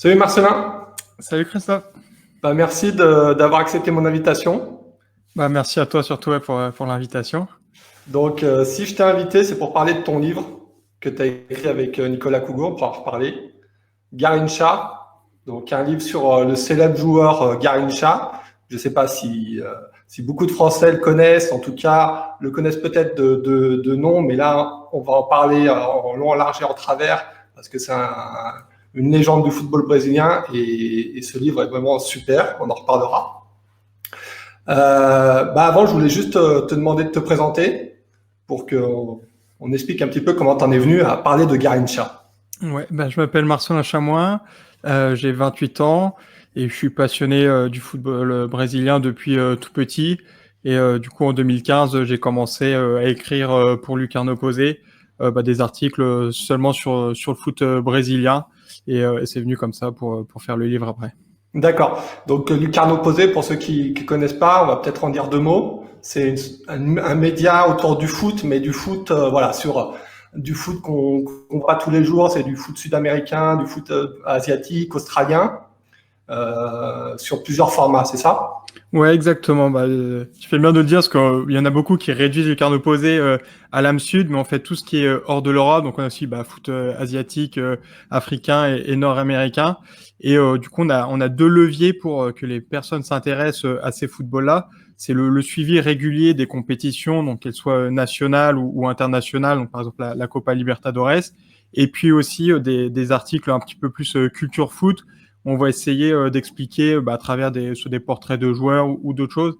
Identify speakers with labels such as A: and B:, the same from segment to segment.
A: Salut Marcelin.
B: Salut Christophe.
A: Merci d'avoir accepté mon invitation.
B: Merci à toi surtout pour l'invitation.
A: Donc, si je t'ai invité, c'est pour parler de ton livre que tu as écrit avec Nicolas Cougo, on pourra en reparler. Garrincha, donc un livre sur le célèbre joueur Garrincha. Je ne sais pas si beaucoup de Français le connaissent, en tout cas le connaissent peut-être de nom, mais là, on va en parler en long, en large et en travers, parce que c'est une légende du football brésilien et ce livre est vraiment super, on en reparlera. Avant, je voulais juste te demander de te présenter pour qu'on explique un petit peu comment tu en es venu à parler de Garrincha.
B: Ouais, je m'appelle Marcelin Chamoin, j'ai 28 ans et je suis passionné du football brésilien depuis tout petit. Et du coup, en 2015, j'ai commencé à écrire pour Lucarno Posé des articles seulement sur le foot brésilien. Et c'est venu comme ça pour faire le livre après.
A: D'accord. Donc, Lucarno Posé, pour ceux qui ne connaissent pas, on va peut-être en dire deux mots. C'est un média autour du foot, mais du foot, du foot qu'on voit tous les jours. C'est du foot sud-américain, du foot asiatique, australien, sur plusieurs formats, c'est ça?
B: Ouais, exactement. Tu fais bien de le dire parce qu'il y en a beaucoup qui réduisent le carnet opposé à l'âme sud, mais on fait tout ce qui est hors de l'Europe. Donc on a aussi foot asiatique, africain et nord-américain. Et du coup, on a deux leviers pour que les personnes s'intéressent à ces footballs-là. C'est le suivi régulier des compétitions, donc qu'elles soient nationales ou internationales, donc par exemple la Copa Libertadores. Et puis aussi des articles un petit peu plus culture foot. On va essayer d'expliquer à travers sur des portraits de joueurs ou d'autres choses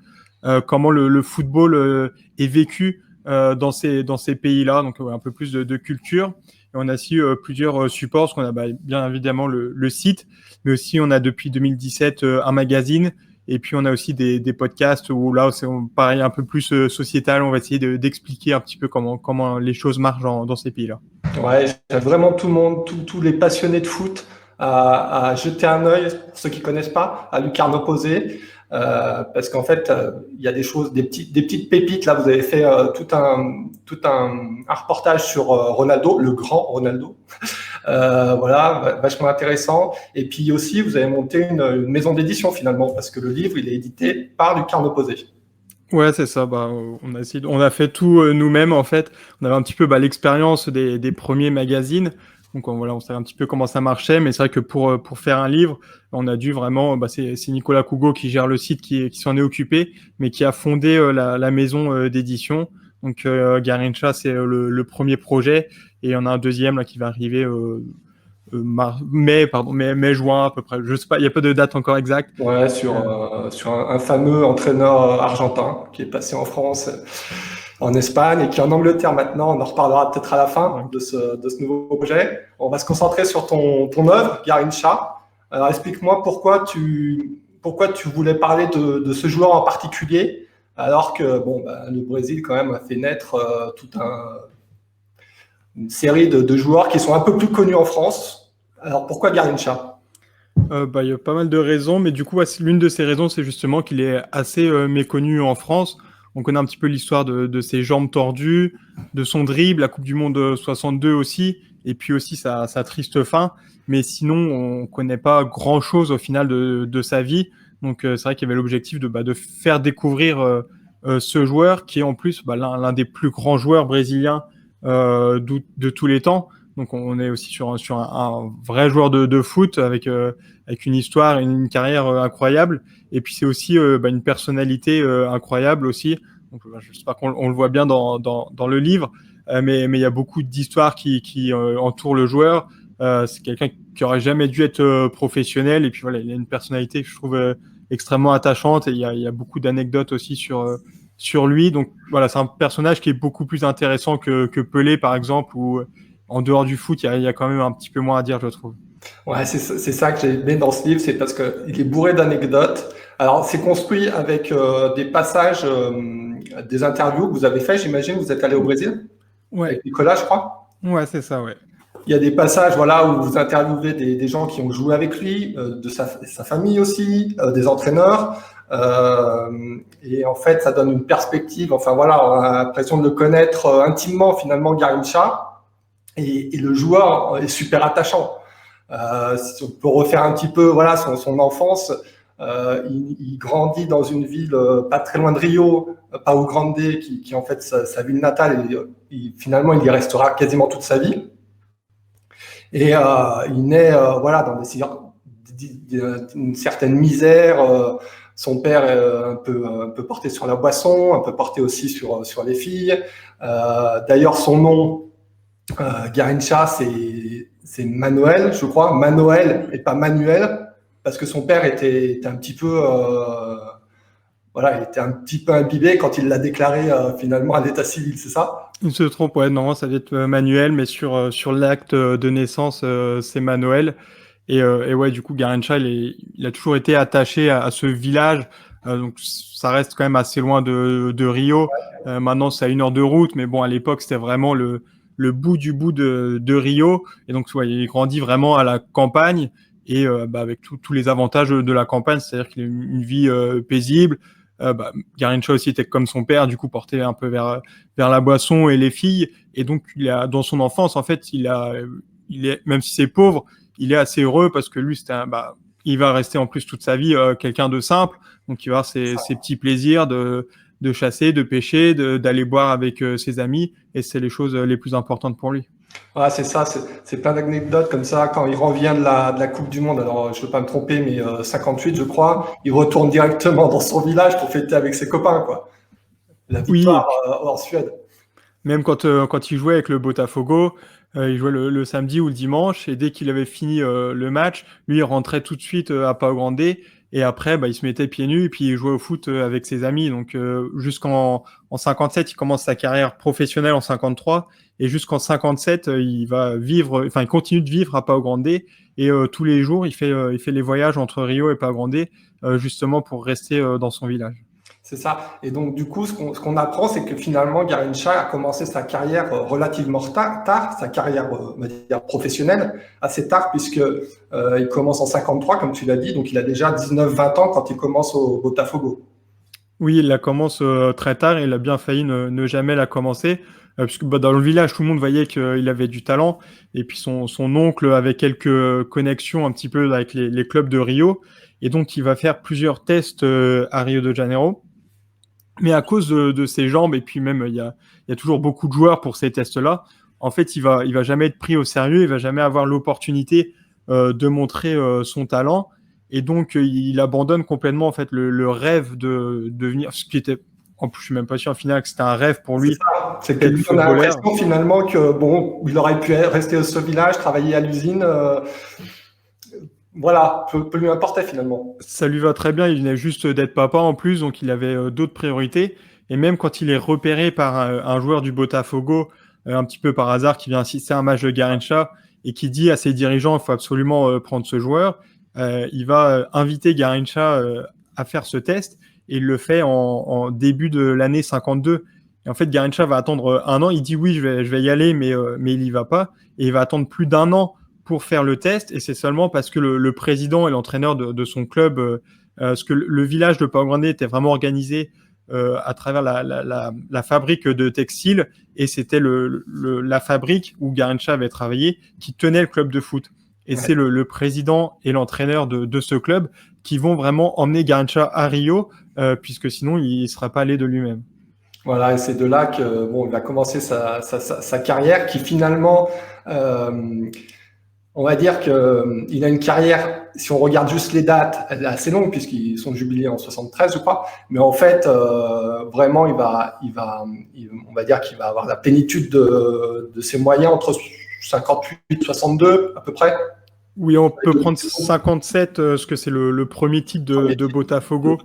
B: comment le football est vécu dans ces pays-là, donc un peu plus de culture. Et on a aussi plusieurs supports, parce qu'on a bien évidemment le site, mais aussi on a depuis 2017 un magazine, et puis on a aussi des podcasts où là c'est pareil un peu plus sociétal, on va essayer d'expliquer un petit peu comment les choses marchent dans ces pays-là.
A: Ouais, j'aide vraiment tout le monde, tous les passionnés de foot à jeter un œil, pour ceux qui connaissent pas, à Lucarno Posé, parce qu'en fait, il y a des choses, des petites pépites. Là, vous avez fait un reportage sur Ronaldo, le grand Ronaldo. Voilà, vachement intéressant. Et puis aussi, vous avez monté une maison d'édition finalement, parce que le livre, il est édité par Lucarno Posé.
B: Ouais, c'est ça. On a fait tout nous-mêmes en fait. On avait un petit peu l'expérience des premiers magazines. Donc voilà, on savait un petit peu comment ça marchait. Mais c'est vrai que pour faire un livre, on a dû vraiment. C'est Nicolas Cougo qui gère le site qui s'en est occupé, mais qui a fondé la maison d'édition. Donc Garrincha, c'est le premier projet, et il y en a un deuxième là qui va arriver. Mai, juin à peu près. Je sais pas, il n'y a pas de date encore exacte.
A: Ouais, sur un fameux entraîneur argentin qui est passé en France, en Espagne et qui est en Angleterre maintenant. On en reparlera peut-être à la fin de ce nouveau projet. On va se concentrer sur ton œuvre, Garrincha. Alors, explique-moi pourquoi tu voulais parler de ce joueur en particulier, alors que le Brésil quand même a fait naître une série de joueurs qui sont un peu plus connus en France. Alors pourquoi Garrincha?
B: Il y a pas mal de raisons, mais du coup, l'une de ces raisons, c'est justement qu'il est assez méconnu en France. On connaît un petit peu l'histoire de ses jambes tordues, de son dribble, la Coupe du Monde 62 aussi, et puis aussi sa triste fin. Mais sinon, on connaît pas grand-chose au final de sa vie. Donc, c'est vrai qu'il y avait l'objectif de faire découvrir ce joueur qui est en plus l'un des plus grands joueurs brésiliens de tous les temps. Donc, on est aussi sur un vrai joueur de foot avec une histoire et une carrière incroyable. Et puis c'est aussi une personnalité incroyable aussi. Donc j'espère qu'on le voit bien dans le livre, mais il y a beaucoup d'histoires qui entourent le joueur. C'est quelqu'un qui aurait jamais dû être professionnel, et puis voilà, il a une personnalité que je trouve extrêmement attachante, et il y a beaucoup d'anecdotes aussi sur lui. Donc voilà, c'est un personnage qui est beaucoup plus intéressant que Pelé par exemple, ou en dehors du foot, il y a quand même un petit peu moins à dire, je trouve.
A: Ouais, c'est ça que j'ai aimé dans ce livre, c'est parce qu'il est bourré d'anecdotes. Alors, c'est construit avec des passages, des interviews que vous avez fait, j'imagine. Vous êtes allé au Brésil
B: Ouais,
A: avec Nicolas, je crois.
B: ouais, c'est ça, ouais.
A: Il y a des passages, voilà, où vous interviewez des gens qui ont joué avec lui, de sa famille aussi, des entraîneurs. Et en fait, ça donne une perspective. Enfin voilà, on a l'impression de le connaître intimement finalement, Garrincha. Et le joueur est super attachant. Si on peut refaire un petit peu voilà, son enfance, il grandit dans une ville pas très loin de Rio, Pau Grande, qui en fait sa ville natale, et finalement il y restera quasiment toute sa vie. Et il naît voilà, dans une certaine misère. Son père est un peu porté sur la boisson, un peu porté aussi sur les filles. D'ailleurs, son nom, Garrincha, c'est Manuel, je crois. Manuel et pas Manuel, parce que son père était un petit peu... voilà, il était un petit peu imbibé quand il l'a déclaré finalement à l'état civil, c'est ça?
B: Il se trompe, ouais, non, ça va être Manuel, mais sur l'acte de naissance, c'est Manuel. Et ouais, du coup, Garrincha, il a toujours été attaché à ce village. Donc, ça reste quand même assez loin de Rio. Maintenant, c'est à 1 heure de route, mais bon, à l'époque, c'était vraiment le bout du bout de Rio. Et donc, ouais, il grandit vraiment à la campagne et avec tous les avantages de la campagne, c'est-à-dire qu'il a une vie paisible. Garrincha aussi était comme son père, du coup, porté un peu vers la boisson et les filles. Et donc, dans son enfance, en fait, il est, même si c'est pauvre, il est assez heureux parce que lui, il va rester en plus toute sa vie quelqu'un de simple. Donc, il va avoir ses petits plaisirs de chasser, de pêcher, d'aller boire avec ses amis. Et c'est les choses les plus importantes pour lui.
A: Ouais, c'est ça, c'est plein d'anecdotes comme ça. Quand il revient de la Coupe du Monde, alors je ne veux pas me tromper, mais 58, je crois, il retourne directement dans son village pour fêter avec ses copains, quoi. La
B: Oui,
A: victoire en Suède.
B: même quand il jouait avec le Botafogo, il jouait le samedi ou le dimanche, et dès qu'il avait fini le match, lui, il rentrait tout de suite à Pau Grande, et après, il se mettait pieds nus, et puis il jouait au foot avec ses amis. Donc jusqu'en 57, il commence sa carrière professionnelle en 53, et jusqu'en 57, il continue de vivre à Pau Grande, et tous les jours, il fait les voyages entre Rio et Pau Grande, justement pour rester dans son village.
A: C'est ça. Et donc, du coup, ce qu'on apprend, c'est que finalement, Garrincha a commencé sa carrière relativement tard, sa carrière on va dire, professionnelle assez tard, puisque il commence en 53, comme tu l'as dit, donc il a déjà 19-20 ans quand il commence au Botafogo.
B: Oui, il la commence très tard et il a bien failli ne jamais la commencer, puisque dans le village, tout le monde voyait qu'il avait du talent. Et puis son oncle avait quelques connexions un petit peu avec les clubs de Rio. Et donc, il va faire plusieurs tests à Rio de Janeiro. Mais à cause de ses jambes, et puis même, il y a toujours beaucoup de joueurs pour ces tests-là, en fait, il va jamais être pris au sérieux, il va jamais avoir l'opportunité de montrer son talent. Et donc, il abandonne complètement en fait le rêve de devenir, ce qui était, en plus, je suis même pas sûr en final que c'était un rêve pour lui.
A: C'est que lui, on a l'impression finalement que bon, il aurait pu rester au ce village, travailler à l'usine. Voilà, peu lui importait finalement.
B: Ça lui va très bien, il venait juste d'être papa en plus, donc il avait d'autres priorités. Et même quand il est repéré par un joueur du Botafogo, un petit peu par hasard, qui vient assister à un match de Garrincha et qui dit à ses dirigeants, il faut absolument prendre ce joueur, il va inviter Garrincha à faire ce test, et il le fait en début de l'année 52. Et en fait, Garrincha va attendre 1 an, il dit oui, je vais y aller, mais il y va pas. Et il va attendre plus d'1 an pour faire le test, et c'est seulement parce que le président et l'entraîneur de son club, parce que le village de Pau Grande était vraiment organisé à travers la fabrique de textiles, et c'était la fabrique où Garrincha avait travaillé qui tenait le club de foot. Et c'est le président et l'entraîneur de ce club qui vont vraiment emmener Garrincha à Rio, puisque sinon il ne serait pas allé de lui-même.
A: Voilà, et c'est de là que bon, il va commencer sa carrière qui finalement on va dire qu'il a une carrière, si on regarde juste les dates, elle est assez longue puisqu'ils sont jubilés en 73, je crois. Mais en fait, vraiment, on va dire qu'il va avoir la plénitude de ses moyens entre 58 et 62 à peu près.
B: Oui, on peut prendre 57, parce que c'est le premier titre de Botafogo,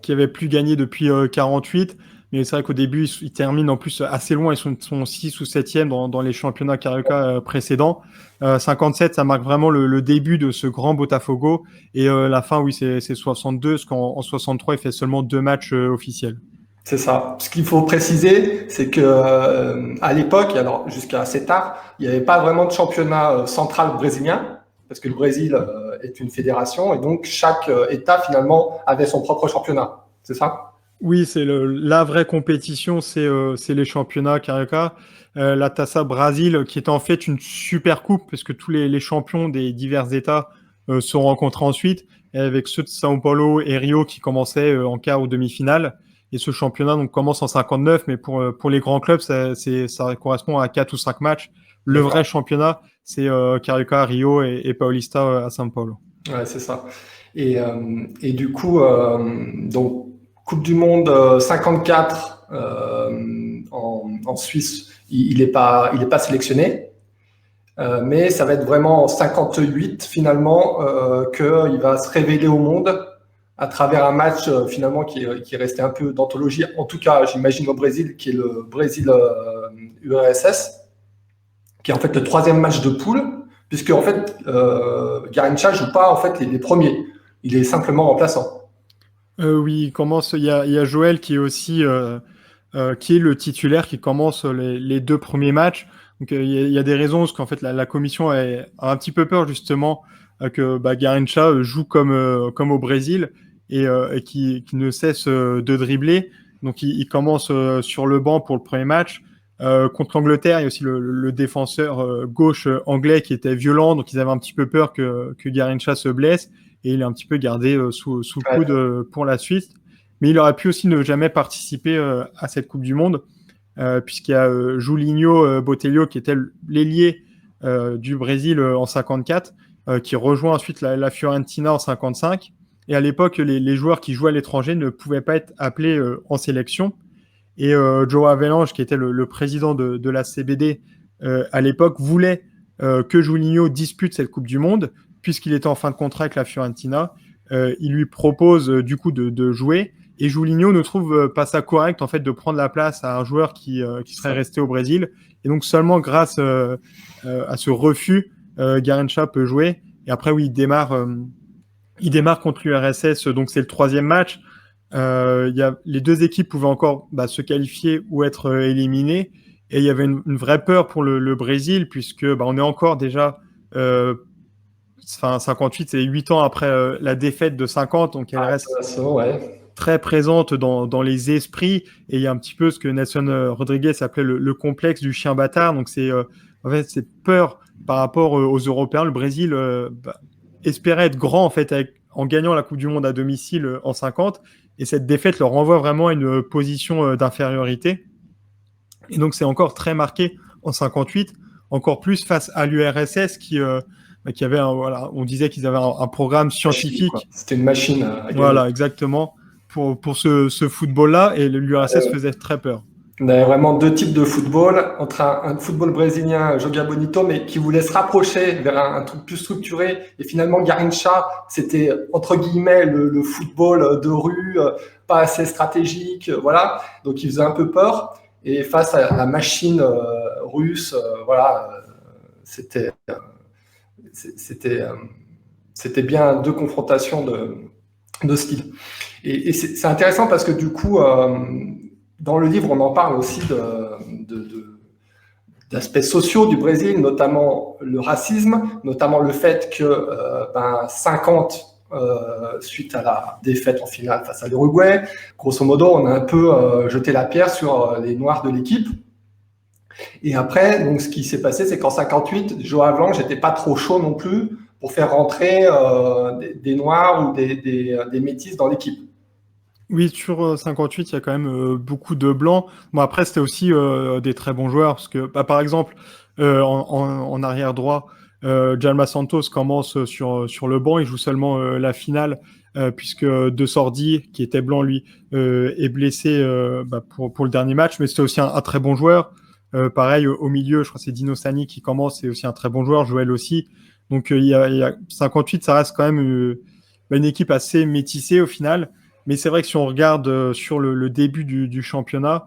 B: qui avait plus gagné depuis 48. Mais c'est vrai qu'au début, ils terminent en plus assez loin. Ils sont 6 ou 7e dans les championnats Carioca précédents. 57, ça marque vraiment le début de ce grand Botafogo. Et la fin, oui, c'est 62, parce qu'en 63, il fait seulement 2 matchs officiels.
A: C'est ça. Ce qu'il faut préciser, c'est que à l'époque, et alors jusqu'à assez tard, il n'y avait pas vraiment de championnat central brésilien, parce que le Brésil est une fédération, et donc chaque État finalement avait son propre championnat. C'est ça ?
B: Oui, c'est la vraie compétition, c'est les championnats Carioca. La Taça Brasil, qui est en fait une super coupe, parce que tous les champions des divers États sont rencontrés ensuite, et avec ceux de São Paulo et Rio qui commençaient en quart ou demi-finale. Et ce championnat donc, commence en 59, mais pour les grands clubs, ça correspond à 4 ou 5 matchs. Le vrai
A: D'accord.
B: championnat, c'est Carioca à Rio et Paulista à São Paulo.
A: Ouais, c'est ça. Et du coup, donc, Coupe du Monde 54 en Suisse, il est pas sélectionné. Mais ça va être vraiment en 58 finalement qu'il va se révéler au monde à travers un match finalement qui est resté un peu d'anthologie. En tout cas, j'imagine au Brésil, qui est le Brésil URSS, qui est en fait le troisième match de poule, puisque en fait Garrincha joue pas en fait les premiers, il est simplement remplaçant.
B: Oui, il commence. Il y a Joël qui est aussi qui est le titulaire qui commence les deux premiers matchs. Donc il y a des raisons parce qu'en fait la commission a un petit peu peur justement que Garrincha joue comme au Brésil et qui ne cesse de dribbler. Donc il commence sur le banc pour le premier match. Contre l'Angleterre, il y a aussi le défenseur gauche anglais qui était violent, donc ils avaient un petit peu peur que Garrincha se blesse et il est un petit peu gardé sous le coude
A: Ouais,
B: pour la Suisse. Mais il aurait pu aussi ne jamais participer à cette Coupe du Monde, puisqu'il y a Julinho Botelho, qui était l'ailier du Brésil en 54, qui rejoint ensuite la Fiorentina en 55. Et à l'époque, les joueurs qui jouaient à l'étranger ne pouvaient pas être appelés en sélection. Et Joe Avelange, qui était le président de la CBD à l'époque, voulait que Julinho dispute cette Coupe du Monde, puisqu'il était en fin de contrat avec la Fiorentina. Il lui propose du coup de jouer. Et Julinho ne trouve pas ça correct en fait de prendre la place à un joueur qui serait
A: ça.
B: resté au Brésil. Et donc seulement grâce à ce refus, Garrincha peut jouer. Et après oui, il démarre contre l'URSS, donc c'est le troisième match. Les deux équipes pouvaient encore se qualifier ou être éliminées. Et il y avait une vraie peur pour le Brésil, puisque on est encore déjà, 58, c'est 8 ans après la défaite de 50, donc elle
A: Ah,
B: reste
A: ouais.
B: très présente dans les esprits. Et il y a un petit peu ce que Nelson Rodriguez appelait le complexe du chien bâtard. Donc c'est en fait cette peur par rapport aux Européens. Le Brésil espérait être grand en fait en gagnant la Coupe du Monde à domicile en 50. Et cette défaite leur renvoie vraiment à une position d'infériorité. Et donc c'est encore très marqué en 58, encore plus face à l'URSS qui avait voilà, on disait qu'ils avaient un programme
A: Machine, quoi.
B: scientifique.
A: C'était une machine à gagner.
B: Voilà, exactement. Pour ce football-là, et l'URSS faisait très peur.
A: On avait vraiment deux types de football, entre un football brésilien, Joga Bonito, mais qui voulait se rapprocher vers un truc plus structuré. Et finalement, Garrincha, c'était entre guillemets le football de rue, pas assez stratégique, voilà. Donc il faisait un peu peur. Et face à la machine russe, voilà, c'était c'était c'était bien deux confrontations de style. Et c'est intéressant parce que du coup, dans le livre, on en parle aussi d'aspects sociaux du Brésil, notamment le racisme, notamment le fait que 50, suite à la défaite en finale face à l'Uruguay, grosso modo, on a un peu jeté la pierre sur les Noirs de l'équipe. Et après, donc, ce qui s'est passé, c'est qu'en 58, Joao Blanc n'était pas trop chaud non plus pour faire rentrer des Noirs ou des Métis dans l'équipe.
B: Oui, sur 58, il y a quand même beaucoup de blancs. Bon, après, c'était aussi des très bons joueurs, parce que, par exemple, en arrière droit, Djalma Santos commence sur le banc, il joue seulement la finale, puisque De Sordi, qui était blanc, lui, est blessé pour le dernier match, mais c'était aussi un très bon joueur. Pareil, au milieu, je crois que c'est Dino Sani qui commence, c'est aussi un très bon joueur, Joël aussi. Donc, il y a 58, ça reste quand même une équipe assez métissée au final. Mais c'est vrai que si on regarde sur le début du championnat,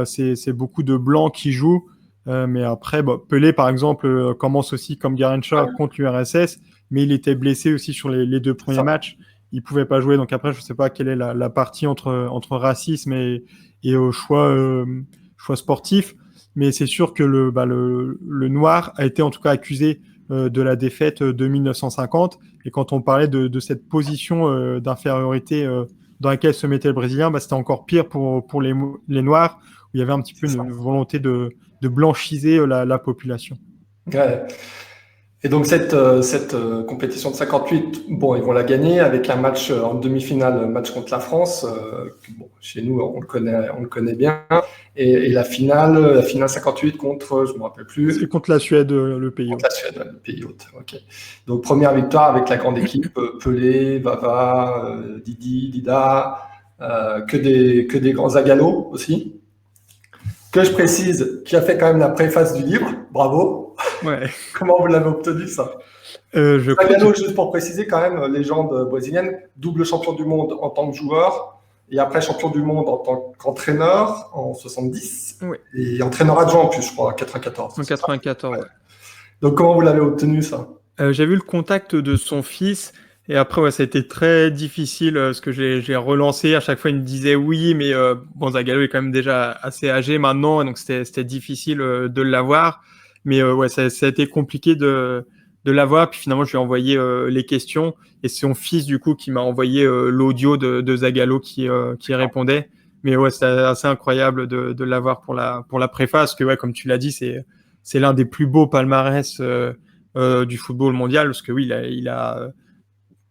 B: c'est beaucoup de blancs qui jouent. Mais après, Pelé, par exemple, commence aussi comme Garrincha contre l'URSS, mais il était blessé aussi sur les deux premiers matchs. Il pouvait pas jouer. Donc après, je ne sais pas quelle est la partie entre racisme et choix sportif. Mais c'est sûr que le noir a été en tout cas accusé de la défaite de 1950. Et quand on parlait de cette position d'infériorité dans laquelle se mettait le Brésilien, bah, c'était encore pire pour les Noirs, où il y avait un petit peu une volonté de blanchiser la population.
A: Ouais. Et donc cette compétition de 58, bon, ils vont la gagner avec un match en demi-finale, un match contre la France. Bon, chez nous, on le connaît bien. Et la finale 58 contre, je me rappelle plus.
B: C'est contre la Suède, le pays hôte.
A: Contre la Suède, le pays hôte. Ok. Donc première victoire avec la grande équipe, Pelé, Vava, Didi, Dida, que des grands Zagallo aussi. Que je précise, qui a fait quand même la préface du livre. Bravo.
B: Ouais.
A: Comment vous l'avez obtenu, ça? Zagallo, juste pour préciser quand même, légende brésilienne, double champion du monde en tant que joueur, et après champion du monde en tant qu'entraîneur en 70,
B: oui.
A: Et entraîneur adjoint en plus, je crois, en 94.
B: En 94, ouais.
A: Donc comment vous l'avez obtenu, ça?
B: J'ai vu le contact de son fils, et après, ouais, ça a été très difficile, parce que j'ai relancé, à chaque fois il me disait oui, mais bon, Zagallo est quand même déjà assez âgé maintenant, donc c'était difficile de l'avoir, mais ouais, ça a été compliqué de l'avoir, puis finalement je lui ai envoyé les questions, et c'est son fils du coup qui m'a envoyé l'audio de Zagallo qui répondait, mais ouais, c'est assez incroyable de l'avoir pour la préface, parce que ouais, comme tu l'as dit, c'est l'un des plus beaux palmarès du football mondial, parce que oui, il a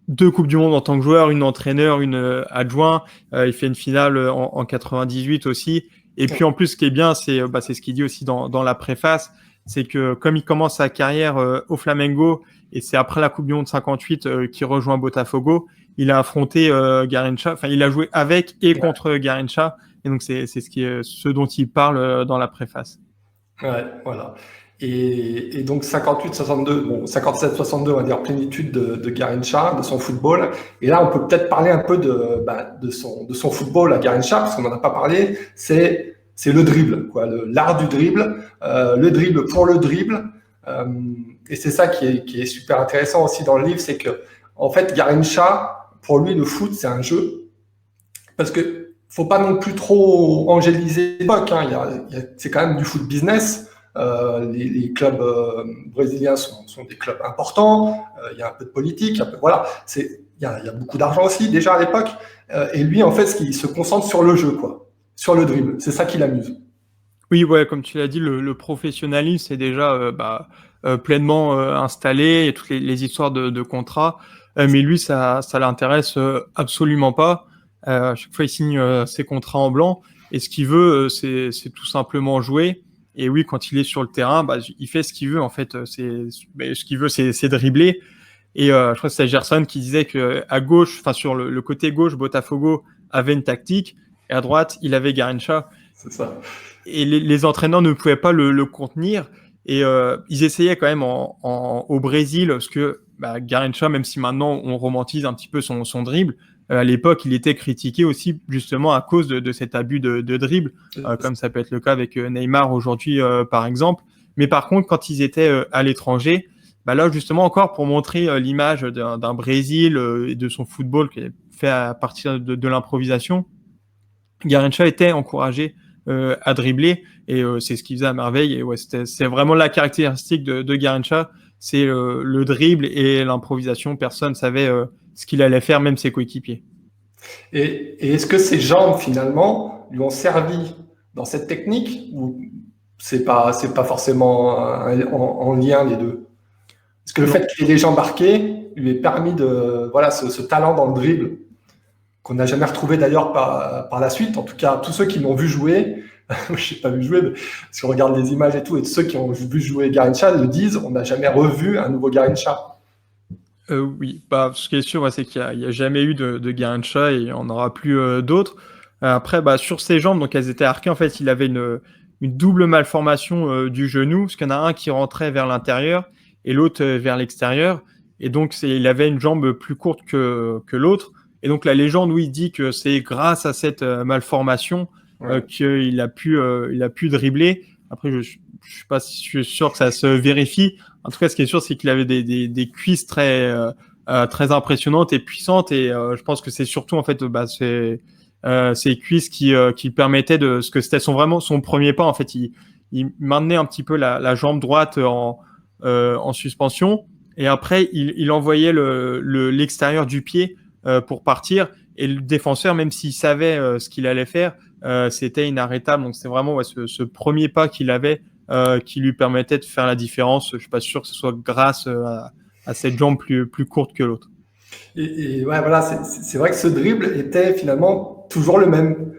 B: 2 Coupes du Monde en tant que joueur, une entraîneur, une adjoint. Il fait une finale en 98 aussi. Et puis en plus, ce qui est bien, c'est ce qu'il dit aussi dans la préface, c'est que comme il commence sa carrière au Flamengo, et c'est après la Coupe du Monde 58 qu'il rejoint Botafogo, il a affronté Garrincha, enfin il a joué avec et contre Garrincha, et donc c'est ce dont il parle dans la préface.
A: Ouais, voilà. Et donc 58-62, bon 57-62, on va dire plénitude de Garrincha, de son football. Et là, on peut peut-être parler un peu de son football à Garrincha, parce qu'on n'en a pas parlé. C'est le dribble, quoi, l'art du dribble, le dribble pour le dribble. Et c'est ça qui est super intéressant aussi dans le livre, c'est que en fait Garrincha, pour lui, le foot, c'est un jeu, parce que faut pas non plus trop angéliser l'époque. Hein. C'est quand même du foot business. Les clubs brésiliens sont des clubs importants. Il y a un peu de politique. Voilà. Il y a beaucoup d'argent aussi déjà à l'époque. Et lui, en fait, il se concentre sur le jeu, quoi, sur le dribble. C'est ça qui l'amuse.
B: Oui, ouais, comme tu l'as dit, le professionnalisme c'est déjà pleinement installé. Il y a toutes les histoires de contrats. Mais lui, ça l'intéresse absolument pas. À chaque fois, il signe ses contrats en blanc. Et ce qu'il veut, c'est tout simplement jouer. Et oui, quand il est sur le terrain, il fait ce qu'il veut. En fait, ce qu'il veut, c'est dribbler. Et je crois que c'est Gerson qui disait que à gauche, enfin sur le côté gauche, Botafogo avait une tactique, et à droite, il avait Garrincha.
A: C'est ça.
B: Et les entraîneurs ne pouvaient pas le contenir. Et ils essayaient quand même au Brésil, parce que Garrincha, même si maintenant on romantise un petit peu son dribble, à l'époque, il était critiqué aussi justement à cause de cet abus de dribble, comme ça peut être le cas avec Neymar aujourd'hui, par exemple. Mais par contre, quand ils étaient à l'étranger, là justement encore pour montrer l'image d'un Brésil et de son football qui est fait à partir de l'improvisation, Garrincha était encouragé à dribbler, et c'est ce qu'il faisait à merveille. Et ouais, c'est vraiment la caractéristique de Garrincha, c'est le dribble et l'improvisation. Personne savait ce qu'il allait faire, même ses coéquipiers.
A: Et est-ce que ces jambes finalement lui ont servi dans cette technique, ou c'est pas forcément en lien les deux? Est-ce que le fait qu'il ait les jambes arquées lui ait permis de ce talent dans le dribble qu'on n'a jamais retrouvé d'ailleurs par la suite? En tout cas, tous ceux qui l'ont vu jouer, je n'ai pas vu jouer, mais si on regarde les images et tout, et ceux qui ont vu jouer Garrincha le disent, on n'a jamais revu un nouveau Garrincha.
B: Oui, ce qui est sûr, c'est qu'il n'y a jamais eu de Garrincha, et il n'y en aura plus d'autres. Après, sur ses jambes, donc elles étaient arquées, en fait, il avait une double malformation du genou, parce qu'il y en a un qui rentrait vers l'intérieur et l'autre vers l'extérieur. Et donc, il avait une jambe plus courte que l'autre. Et donc, la légende, oui, dit que c'est grâce à cette malformation qu'il a pu dribbler. Après, je suis pas sûr que ça se vérifie. En tout cas, ce qui est sûr, c'est qu'il avait des cuisses très impressionnantes et puissantes. Et je pense que c'est surtout, en fait, ces cuisses qui permettaient ce que c'était vraiment son premier pas. En fait, il maintenait un petit peu la jambe droite en suspension. Et après, il envoyait l'extérieur du pied pour partir. Et le défenseur, même s'il savait ce qu'il allait faire, c'était inarrêtable. Donc c'est vraiment ce premier pas qu'il avait qui lui permettait de faire la différence. Je suis pas sûr que ce soit grâce à cette jambe plus courte que l'autre.
A: Et ouais, voilà, c'est vrai que ce dribble était finalement toujours le même.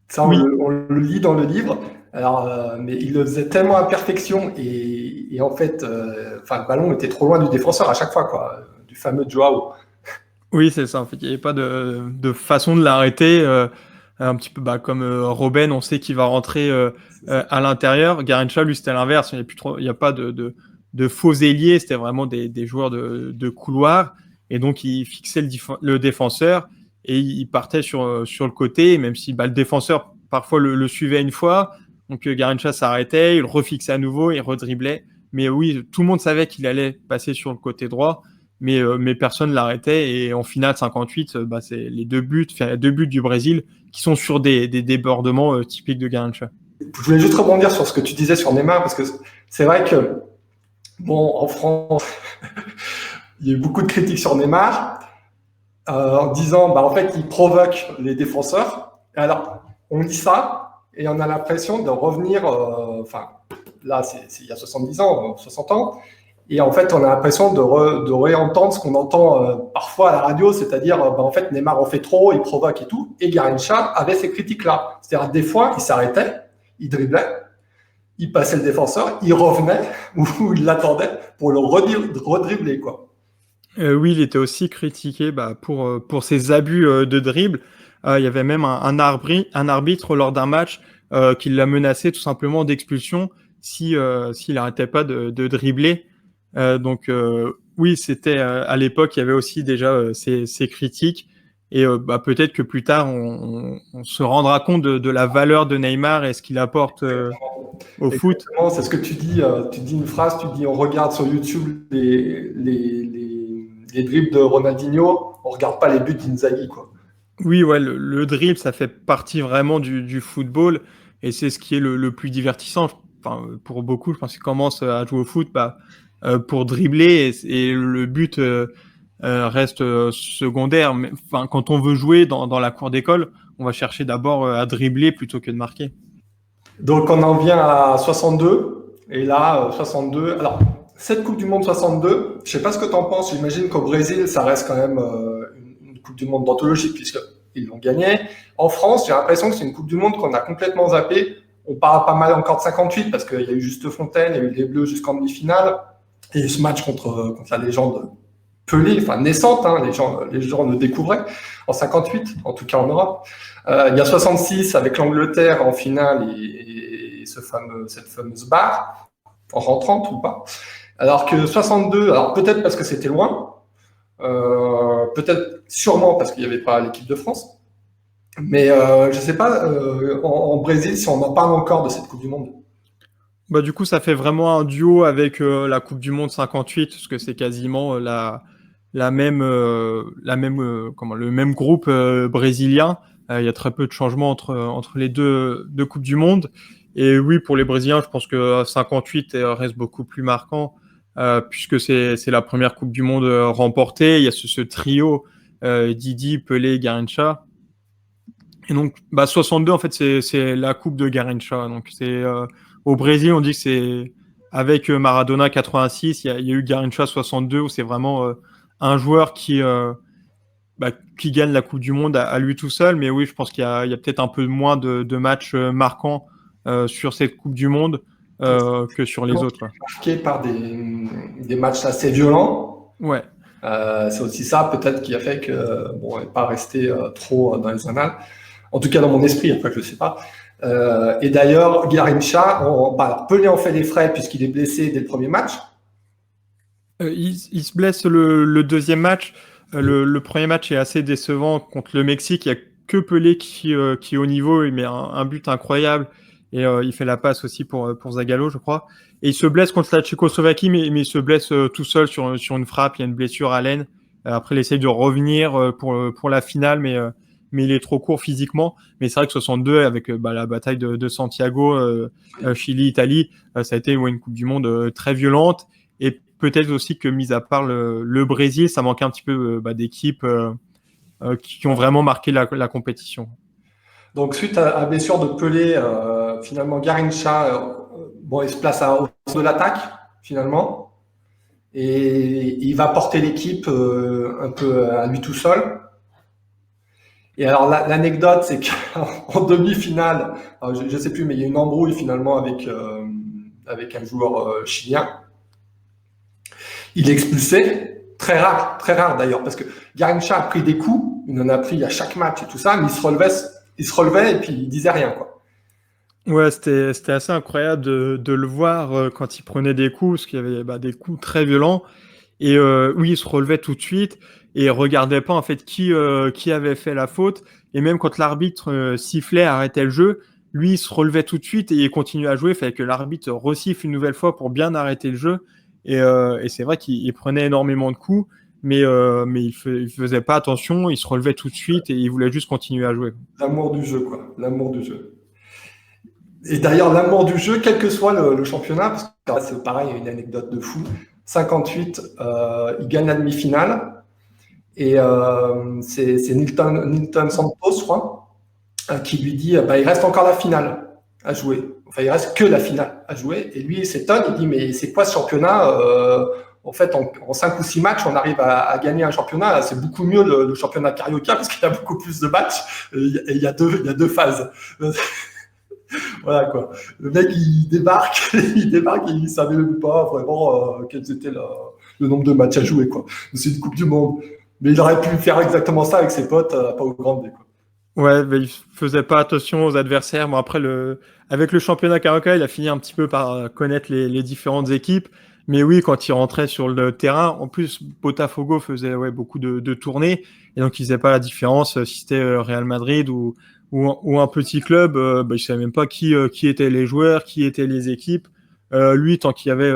A: Ça,
B: Oui,
A: on le lit dans le livre. Alors, mais il le faisait tellement à perfection et en fait, le ballon était trop loin du défenseur à chaque fois, quoi, du fameux Joao.
B: oui, c'est ça. En fait, il n'y avait pas de façon de l'arrêter. Un petit peu comme Robben, on sait qu'il va rentrer à l'intérieur. Garrincha, lui, c'était l'inverse. Il n'y a pas de faux ailiers. C'était vraiment des joueurs de couloir. Et donc, il fixait le défenseur et il partait sur le côté, même si le défenseur, parfois, le suivait une fois. Donc, Garrincha s'arrêtait, il refixait à nouveau, il redriblait. Mais oui, tout le monde savait qu'il allait passer sur le côté droit. Mais personne ne l'arrêtait. Et en finale 58, c'est les deux buts du Brésil qui sont sur des débordements typiques de Garrincha.
A: Je voulais juste rebondir sur ce que tu disais sur Neymar, parce que c'est vrai que, bon, en France, il y a eu beaucoup de critiques sur Neymar, en disant, en fait, il provoque les défenseurs. Et alors, on lit ça, et on a l'impression de revenir, là, c'est il y a 70 ans, 60 ans, et en fait, on a l'impression de réentendre ce qu'on entend parfois à la radio, c'est-à-dire, en fait, Neymar en fait trop, il provoque et tout. Et Garrincha avait ces critiques-là. C'est-à-dire, des fois, il s'arrêtait, il driblait, il passait le défenseur, il revenait, ou il l'attendait pour le redribbler, quoi.
B: Oui, il était aussi critiqué pour ses abus de dribble. Il y avait même un arbitre lors d'un match qui l'a menacé tout simplement d'expulsion s'il n'arrêtait pas de dribbler. Donc oui, c'était à l'époque, il y avait aussi déjà ces critiques. Et peut-être que plus tard, on se rendra compte de la valeur de Neymar et ce qu'il apporte au foot.
A: Exactement, c'est ce que tu dis une phrase, tu dis on regarde sur YouTube les dribbles de Ronaldinho, on regarde pas les buts d'Inzaghi, quoi.
B: Oui, ouais, le dribble, ça fait partie vraiment du football et c'est ce qui est le plus divertissant. Enfin, pour beaucoup, je pense qu'ils commencent à jouer au foot pour dribbler et le but reste secondaire. Mais, enfin, quand on veut jouer dans la cour d'école, on va chercher d'abord à dribbler plutôt que de marquer.
A: Donc on en vient à 62, et là, 62. Alors, cette Coupe du Monde 62, je sais pas ce que tu en penses, j'imagine qu'au Brésil, ça reste quand même une Coupe du Monde d'anthologie, puisqu'ils l'ont gagnée. En France, j'ai l'impression que c'est une Coupe du Monde qu'on a complètement zappée. On parle pas mal encore de 58, parce qu'il y a eu Juste Fontaine, il y a eu les Bleus jusqu'en demi-finale, et il y a eu ce match contre la légende Pelé, enfin naissante, hein, les gens le découvraient en 58, en tout cas en Europe. Il y a 66 avec l'Angleterre en finale et cette fameuse barre en rentrant ou pas. Alors que 62, alors peut-être parce que c'était loin, peut-être sûrement parce qu'il n'y avait pas l'équipe de France, mais je ne sais pas en Brésil si on en parle encore de cette Coupe du Monde.
B: Du coup, ça fait vraiment un duo avec la Coupe du Monde 58, parce que c'est quasiment le même groupe brésilien. Il y a très peu de changements entre les deux Coupes du Monde. Et oui, pour les Brésiliens, je pense que 58 reste beaucoup plus marquant, puisque c'est la première Coupe du Monde remportée. Il y a ce trio Didi, Pelé, Garrincha. Et donc, 62, en fait, c'est la coupe de Garrincha. Donc, au Brésil, on dit que c'est avec Maradona 86, il y a eu Garrincha 62, où c'est vraiment un joueur qui gagne la Coupe du Monde à lui tout seul. Mais oui, je pense qu'il y a peut-être un peu moins de matchs marquants sur cette Coupe du Monde que sur les autres.
A: Marqué par des matchs assez violents.
B: Ouais.
A: C'est aussi ça, peut-être, qui a fait que bon, elle n'est pas resté trop dans les annales. En tout cas, dans mon esprit, après, je ne sais pas. Et d'ailleurs, Garrincha, Pelé en fait les frais puisqu'il est blessé dès le premier match.
B: Il se blesse le deuxième match. Le premier match est assez décevant contre le Mexique. Il n'y a que Pelé qui est au niveau. Il met un but incroyable. Et il fait la passe aussi pour Zagallo, je crois. Et il se blesse contre la Tchécoslovaquie, mais il se blesse tout seul sur une frappe. Il y a une blessure à l'aine. Après, il essaye de revenir pour la finale, mais il est trop court physiquement. Mais c'est vrai que 62, avec la bataille de Santiago, Chili-Italie, ça a été une Coupe du Monde très violente. Et peut-être aussi que, mis à part le Brésil, ça manquait un petit peu d'équipe qui ont vraiment marqué la compétition.
A: Donc, suite à la blessure de Pelé, finalement, Garrincha, il se place au centre de l'attaque, finalement. Et il va porter l'équipe un peu à lui tout seul. Et alors, l'anecdote, c'est qu'en demi-finale, je ne sais plus, mais il y a une embrouille finalement avec un joueur chilien. Il est expulsé, très rare d'ailleurs, parce que Garrincha a pris des coups, il en a pris à chaque match et tout ça, mais il se relevait et puis il disait rien, quoi.
B: Ouais, c'était assez incroyable de le voir quand il prenait des coups, parce qu'il y avait des coups très violents. Et oui, il se relevait tout de suite et regardait pas en fait qui avait fait la faute. Et même quand l'arbitre sifflait, arrêtait le jeu, lui il se relevait tout de suite et il continuait à jouer. Il fallait que l'arbitre resiffle une nouvelle fois pour bien arrêter le jeu. Et c'est vrai qu'il prenait énormément de coups, mais il faisait pas attention. Il se relevait tout de suite et il voulait juste continuer à jouer.
A: L'amour du jeu, quoi. L'amour du jeu. Et d'ailleurs, l'amour du jeu, quel que soit le championnat, parce que c'est pareil, il y a une anecdote de fou. 58, il gagne la demi-finale. Et c'est Nilton Santos, je crois, qui lui dit il reste encore la finale à jouer. Enfin, il reste que la finale à jouer. Et lui, il s'étonne, il dit mais c'est quoi ce championnat En fait, en 5 ou 6 matchs, on arrive à gagner un championnat. C'est beaucoup mieux le championnat Carioca parce qu'il y a beaucoup plus de matchs et il y a deux phases. Voilà quoi. Le mec il débarque et il savait même pas vraiment quels étaient le nombre de matchs à jouer quoi. C'est une Coupe du Monde. Mais il aurait pu faire exactement ça avec ses potes, pas au Grand D, quoi.
B: Ouais, il faisait pas attention aux adversaires. Bon, après, avec le championnat Carioca, il a fini un petit peu par connaître les différentes équipes. Mais oui, quand il rentrait sur le terrain, en plus, Botafogo faisait beaucoup de tournées. Et donc, il faisait pas la différence si c'était Real Madrid ou un petit club. Il savait même pas qui étaient les joueurs, qui étaient les équipes. Lui, tant qu'il y avait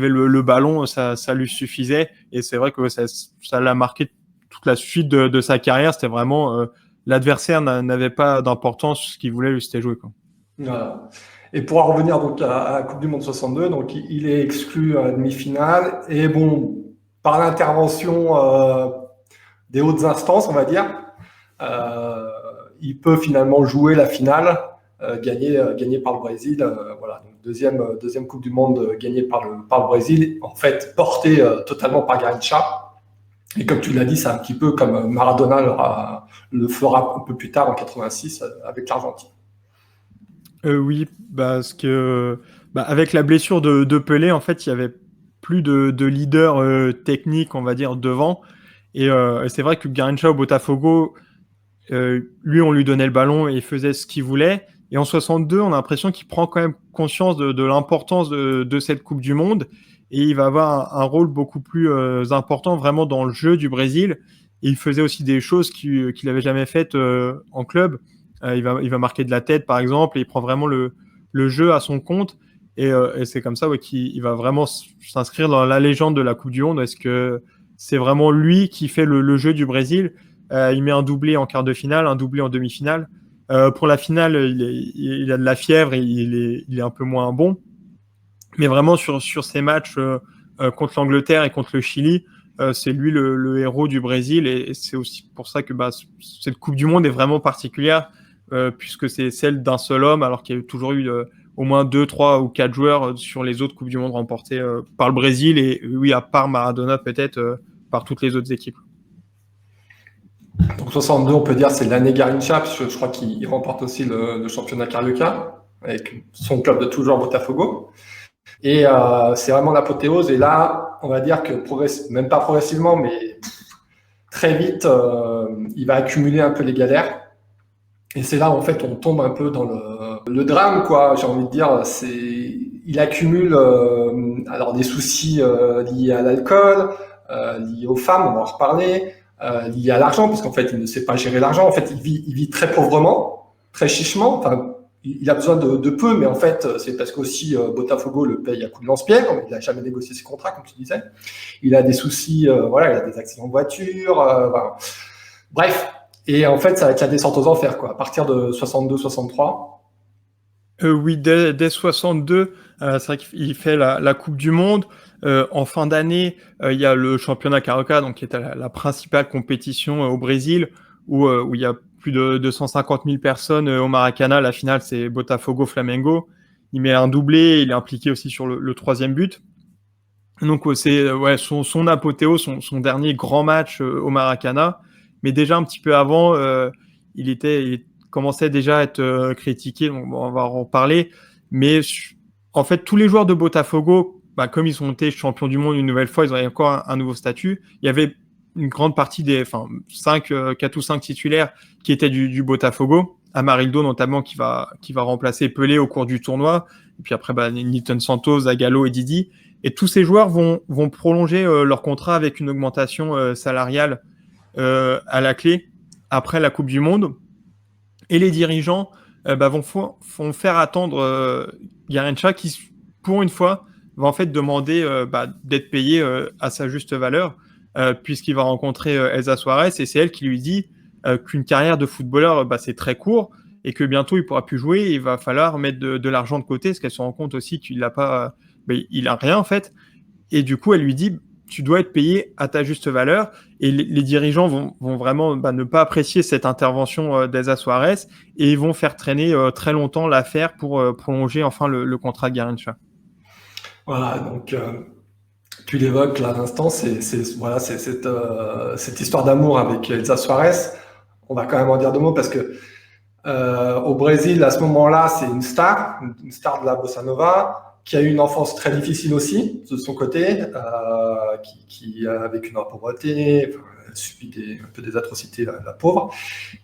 B: le ballon, ça lui suffisait. Et c'est vrai que ça l'a marqué toute la suite de sa carrière. C'était vraiment l'adversaire n'avait pas d'importance. Ce qu'il voulait, lui, c'était jouer, quoi.
A: Voilà. Et pour en revenir donc à la Coupe du Monde 62, donc il est exclu à la demi-finale. Et bon, par l'intervention des hautes instances, on va dire, il peut finalement jouer la finale, gagnée par le Brésil. Voilà, donc deuxième Coupe du Monde gagnée par le Brésil, en fait portée totalement par Garrincha. Et comme tu l'as dit, c'est un petit peu comme Maradona le fera un peu plus tard en 86 avec l'Argentine.
B: Oui, parce que avec la blessure de Pelé, en fait, il y avait plus de leader technique, on va dire, devant. Et c'est vrai que Garrincha au Botafogo, lui, on lui donnait le ballon et il faisait ce qu'il voulait. Et en 62, on a l'impression qu'il prend quand même conscience de l'importance de cette Coupe du Monde. Et il va avoir un rôle beaucoup plus important vraiment dans le jeu du Brésil. Et il faisait aussi des choses qu'il n'avait jamais faites en club. Il va marquer de la tête, par exemple, et il prend vraiment le jeu à son compte. Et c'est comme ça qu'il va vraiment s'inscrire dans la légende de la Coupe du Monde. Est-ce que c'est vraiment lui qui fait le jeu du Brésil? Il met un doublé en quart de finale, un doublé en demi-finale. Pour la finale, il a de la fièvre et il est un peu moins bon. Mais vraiment, sur ces matchs contre l'Angleterre et contre le Chili, c'est lui le héros du Brésil. Et c'est aussi pour ça que cette Coupe du Monde est vraiment particulière, puisque c'est celle d'un seul homme, alors qu'il y a toujours eu au moins 2, 3 ou 4 joueurs sur les autres Coupes du Monde remportées par le Brésil. Et oui, à part Maradona, peut-être par toutes les autres équipes.
A: Donc 62, on peut dire c'est l'année Garrincha, parce que je crois qu'il remporte aussi le championnat Carioca avec son club de toujours Botafogo. Et c'est vraiment l'apothéose. Et là, on va dire que même pas progressivement, mais très vite, il va accumuler un peu les galères. Et c'est là, en fait, on tombe un peu dans le drame, quoi. J'ai envie de dire, il accumule alors des soucis liés à l'alcool, liés aux femmes, on va en reparler, liés à l'argent, parce qu'en fait, il ne sait pas gérer l'argent. En fait, il vit très pauvrement, très chichement. Enfin, il a besoin de peu, mais en fait, c'est parce qu'aussi Botafogo le paye à coups de lance-pierre. Il n'a jamais négocié ses contrats, comme tu disais. Il a des soucis, il a des accidents de voiture. Voilà. Bref. Et en fait, ça va être la descente aux enfers, quoi. À partir de 62-63.
B: Oui, dès 62, c'est vrai qu'il fait la Coupe du Monde. En fin d'année, il y a le championnat Carioca, donc qui est la principale compétition au Brésil, où il y a plus de 250 000 personnes au Maracanã. La finale, c'est Botafogo-Flamengo. Il met un doublé, il est impliqué aussi sur le troisième but. Donc c'est son apothéose, son dernier grand match au Maracanã. Mais déjà un petit peu avant, il commençait déjà à être critiqué. Donc bon, on va en reparler. Mais en fait, tous les joueurs de Botafogo, comme ils ont été champions du monde une nouvelle fois, ils ont encore un nouveau statut. Il y avait une grande partie des, 4 ou 5 titulaires qui étaient du Botafogo. Amarildo notamment qui va remplacer Pelé au cours du tournoi. Et puis après, Nilton Santos, Zagallo et Didi. Et tous ces joueurs vont prolonger leur contrat avec une augmentation salariale à la clé après la Coupe du Monde. Et les dirigeants vont faire attendre Garrincha qui, pour une fois, va en fait demander d'être payé à sa juste valeur puisqu'il va rencontrer Elsa Suarez et c'est elle qui lui dit qu'une carrière de footballeur, c'est très court et que bientôt il pourra plus jouer et il va falloir mettre de l'argent de côté parce qu'elle se rend compte aussi qu'il n'a pas... il a rien en fait. Et du coup, elle lui dit tu dois être payé à ta juste valeur. Et les dirigeants vont vraiment ne pas apprécier cette intervention d'Elsa Suarez et ils vont faire traîner très longtemps l'affaire pour prolonger enfin le contrat de Garrincha.
A: Voilà, donc tu l'évoques là à l'instant, c'est cette histoire d'amour avec Elsa Suarez. On va quand même en dire deux mots parce que au Brésil, à ce moment-là, c'est une star de la bossa nova, qui a eu une enfance très difficile aussi, de son côté, qui a vécu dans la pauvreté, a subi un peu des atrocités, la pauvre,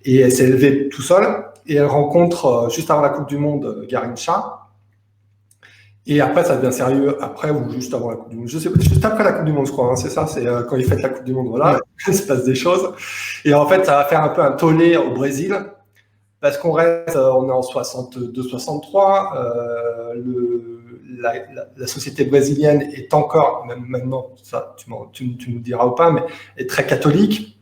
A: et elle s'est élevée tout seule, et elle rencontre, juste avant la Coupe du Monde, Garrincha, et après, ça devient sérieux, après ou juste avant la Coupe du Monde. Je sais pas, juste après la Coupe du Monde, je crois, c'est ça, c'est quand ils fêtent la Coupe du Monde, voilà, il se passe des choses, et en fait, ça va faire un peu un tollé au Brésil, parce on est en 62-63, la société brésilienne est encore, même maintenant, ça tu nous diras ou pas, mais est très catholique,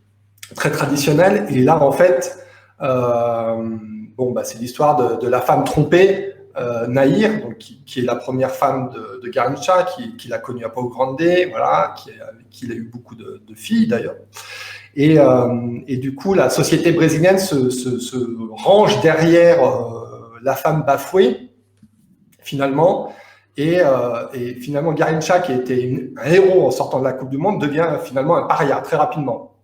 A: très traditionnelle. Et là, en fait, c'est l'histoire de la femme trompée, Nahir, donc, qui est la première femme de Garrincha, qui l'a connue à Pau Grande, voilà, qui a eu beaucoup de filles d'ailleurs. Et du coup, la société brésilienne se range derrière la femme bafouée, finalement. Et finalement, Garrincha, qui était un héros en sortant de la Coupe du Monde, devient finalement un paria très rapidement.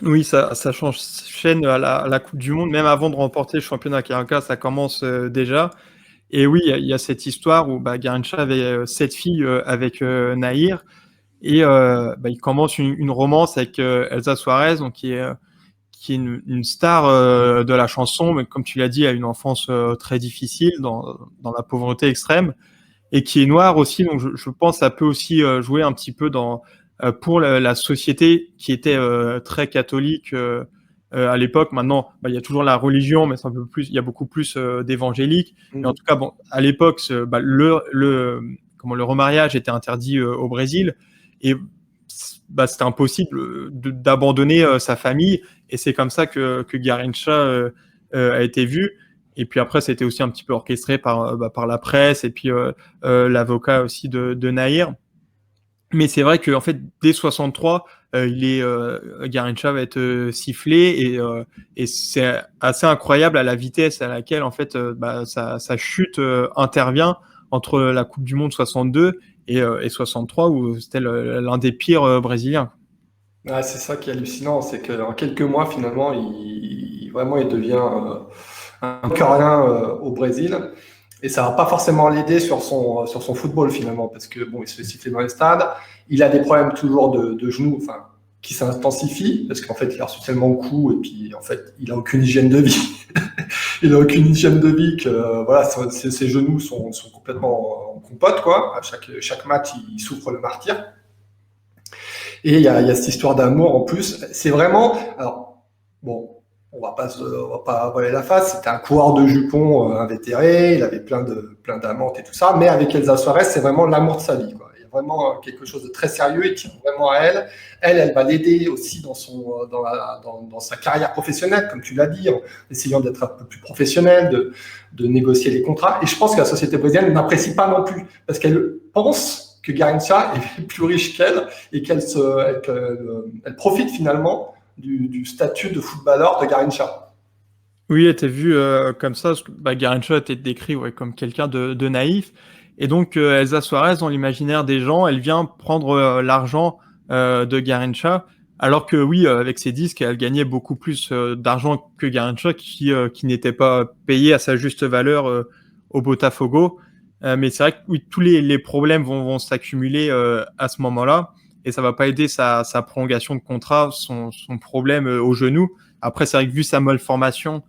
B: Oui, ça change chaîne à la Coupe du Monde. Même avant de remporter le championnat Carioca, ça commence déjà. Et oui, il y a cette histoire où Garrincha avait 7 filles avec Nahir. Et il commence une romance avec Elsa Suarez, donc qui est une star de la chanson, mais comme tu l'as dit, a une enfance très difficile dans la pauvreté extrême, et qui est noire aussi. Donc je pense que ça peut aussi jouer un petit peu pour la société qui était très catholique à l'époque. Maintenant, il y a toujours la religion, mais c'est un peu plus, il y a beaucoup plus d'évangéliques. Mais en tout cas, à l'époque, le remariage était interdit au Brésil. Et c'était impossible d'abandonner sa famille. Et c'est comme ça que Garrincha a été vu. Et puis après, c'était aussi un petit peu orchestré par la presse et puis l'avocat aussi de Nahir. Mais c'est vrai qu'en fait, dès 63, Garrincha va être sifflé et c'est assez incroyable à la vitesse à laquelle en fait sa chute intervient entre la Coupe du Monde 62 et 63 où c'était l'un des pires brésiliens.
A: Ah, c'est ça qui est hallucinant, c'est qu'en quelques mois finalement, il devient un carolin au Brésil. Et ça va pas forcément l'aider sur son football finalement, parce que il se fait siffler dans les stades. Il a des problèmes toujours de genoux, qui s'intensifient, parce qu'en fait, il a reçu tellement de coups, et puis en fait, il a aucune hygiène de vie. Il a aucune hygiène de vie que ses genoux sont complètement en compote, quoi. À chaque match, il souffre le martyre. Et il y a cette histoire d'amour en plus. C'est vraiment, alors on va pas voiler la face. C'était un coureur de jupons invétéré. Il avait plein d'amantes et tout ça. Mais avec Elsa Suarez, c'est vraiment l'amour de sa vie, quoi. Il y a vraiment quelque chose de très sérieux. Il tient vraiment à elle. Elle va l'aider aussi dans sa carrière professionnelle, comme tu l'as dit, en essayant d'être un peu plus professionnel, de négocier les contrats. Et je pense que la société brésilienne n'apprécie pas non plus, parce qu'elle pense que Garincha est plus riche qu'elle et elle profite finalement du statut de footballeur de Garincha.
B: Oui, elle était vue comme ça, parce que Garrincha était décrit comme quelqu'un de naïf. Et donc, Elsa Suarez, dans l'imaginaire des gens, elle vient prendre l'argent de Garrincha, alors que oui, avec ses disques, elle gagnait beaucoup plus d'argent que Garrincha, qui n'était pas payé à sa juste valeur au Botafogo. Mais c'est vrai que oui, tous les problèmes vont s'accumuler à ce moment-là, et ça va pas aider sa prolongation de contrat, son problème au genou. Après, c'est vrai que vu sa malformation,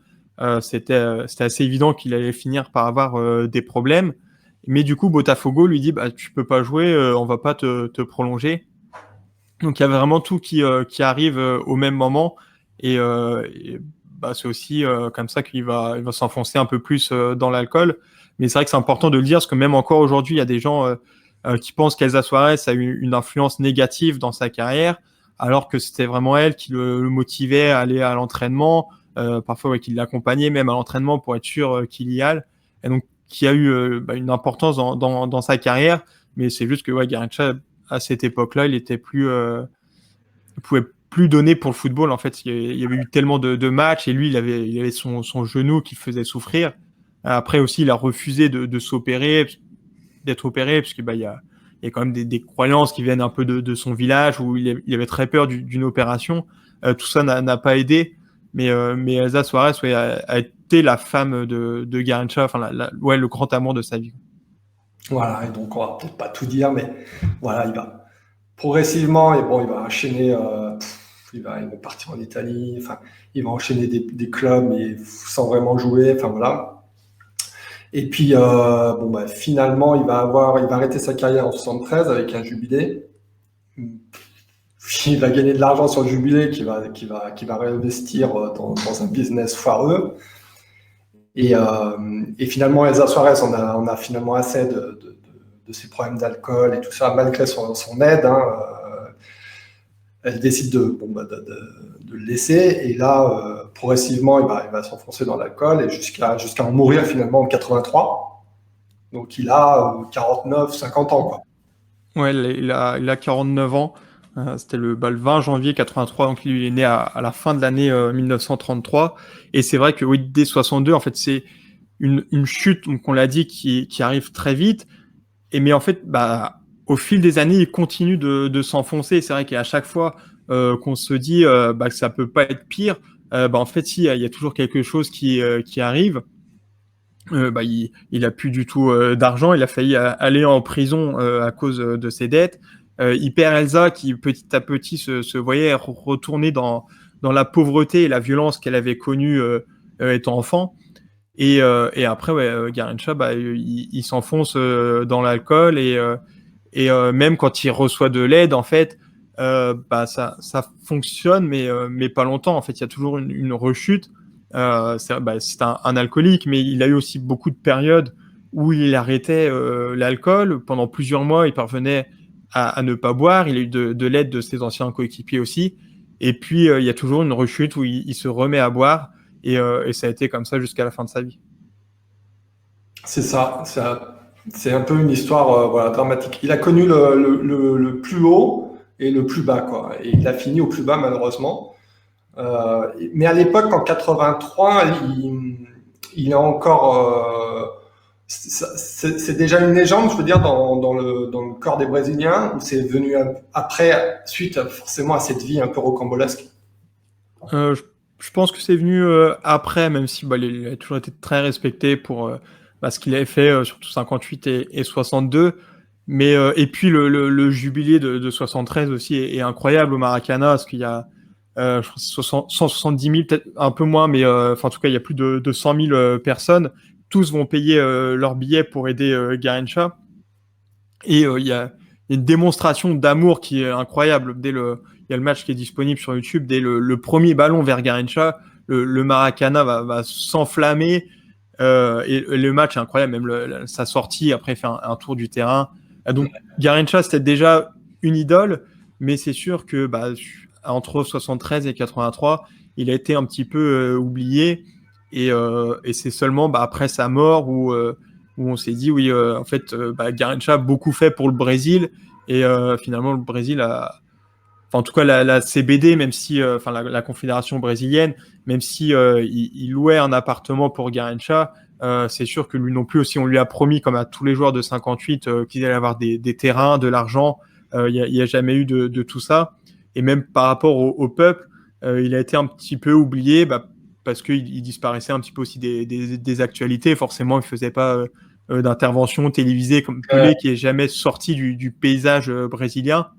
B: c'était assez évident qu'il allait finir par avoir des problèmes. Mais du coup, Botafogo lui dit tu peux pas jouer, on va pas te prolonger. Donc il y avait vraiment tout qui arrive au même moment. Et c'est aussi comme ça qu'il va s'enfoncer un peu plus dans l'alcool. Mais c'est vrai que c'est important de le dire, parce que même encore aujourd'hui, il y a des gens qui pensent qu'Elsa Suarez a eu une influence négative dans sa carrière, alors que c'était vraiment elle qui le motivait à aller à l'entraînement, parfois qui l'accompagnait même à l'entraînement pour être sûr qu'il y aille. Et donc qui a eu une importance dans sa carrière. Mais c'est juste que Garrincha, à cette époque-là, il pouvait plus donner pour le football. En fait, il y avait eu tellement de matchs, et lui, il avait son genou qui faisait souffrir. Après aussi, il a refusé de s'opérer, d'être opéré, parce que il y a quand même des croyances qui viennent un peu de son village, où il avait très peur d'une opération. Tout ça n'a pas aidé. Mais Elsa Suarez a été la femme de Garrincha, le grand amour de sa vie.
A: Voilà, et donc on va peut-être pas tout dire, mais voilà, il va progressivement, et bon, il va enchaîner, il va partir en Italie, enfin, il va enchaîner des clubs, mais sans vraiment jouer, enfin voilà. Et puis, finalement, il va arrêter sa carrière en 73 avec un jubilé. Il va gagner de l'argent sur le jubilé qu'il va réinvestir dans un business foireux. Et finalement, Elsa Suarez, on a finalement assez de ses problèmes d'alcool et tout ça, malgré son aide. Elle décide de le laisser. Et là, progressivement, il va s'enfoncer dans l'alcool et jusqu'à en mourir finalement en 83. Donc il a 49, 50 ans, quoi.
B: Ouais, il a 49 ans. C'était le 20 janvier 83, donc il est né à la fin de l'année 1933. Et c'est vrai que oui, dès 62, en fait, c'est une chute, donc on l'a dit, qui arrive très vite. Mais en fait, au fil des années, il continue de s'enfoncer. C'est vrai qu'à chaque fois qu'on se dit que ça peut pas être pire, en fait, si, il y a toujours quelque chose qui arrive. Il a plus du tout d'argent. Il a failli aller en prison à cause de ses dettes. Il perd Elsa, qui petit à petit se voyait retourner dans la pauvreté et la violence qu'elle avait connue étant enfant. Et après, Garrincha, il s'enfonce dans l'alcool, et même quand il reçoit de l'aide, en fait, ça fonctionne, mais pas longtemps. En fait, il y a toujours une rechute. C'est un alcoolique, mais il a eu aussi beaucoup de périodes où il arrêtait l'alcool. Pendant plusieurs mois, il parvenait à ne pas boire. Il a eu de l'aide de ses anciens coéquipiers aussi. Et puis, il y a toujours une rechute où il se remet à boire. Et ça a été comme ça jusqu'à la fin de sa vie.
A: C'est ça. C'est un peu une histoire dramatique. Il a connu le plus haut et le plus bas, quoi. Et il a fini au plus bas, malheureusement. Mais à l'époque, en 83, il est encore. C'est déjà une légende, je veux dire, dans le corps des Brésiliens, ou c'est venu après, suite forcément à cette vie un peu rocambolesque?
B: Je pense que c'est venu après, même si il a toujours été très respecté pour ce qu'il avait fait, surtout 58 et 62. Et puis le jubilé de 73 aussi est incroyable au Maracana, parce qu'il y a je crois 170 000, peut-être un peu moins, mais en tout cas, il y a plus de 100 000 personnes. Tous vont payer leur billet pour aider Garrincha. Et il y a une démonstration d'amour qui est incroyable. Il y a le match qui est disponible sur YouTube. Dès le premier ballon vers Garrincha, le Maracana va s'enflammer. Et le match est incroyable. Même sa sortie, après, il fait un tour du terrain. Donc, Garrincha, c'était déjà une idole. Mais c'est sûr que entre 73 et 83, il a été un petit peu oublié. Et c'est seulement après sa mort où où on s'est dit, oui, en fait, Garrincha a beaucoup fait pour le Brésil, et finalement, le Brésil a. Enfin, en tout cas, la CBD, même si, enfin, la Confédération brésilienne, même si il louait un appartement pour Garrincha, c'est sûr que lui non plus aussi, on lui a promis, comme à tous les joueurs de 58, qu'il allait avoir des terrains, de l'argent. Il n'y a jamais eu de tout ça. Et même par rapport au peuple, il a été un petit peu oublié, parce qu'il disparaissait un petit peu aussi des actualités. Forcément, il ne faisait pas d'intervention télévisée comme Pelé, qui est jamais sorti du paysage brésilien.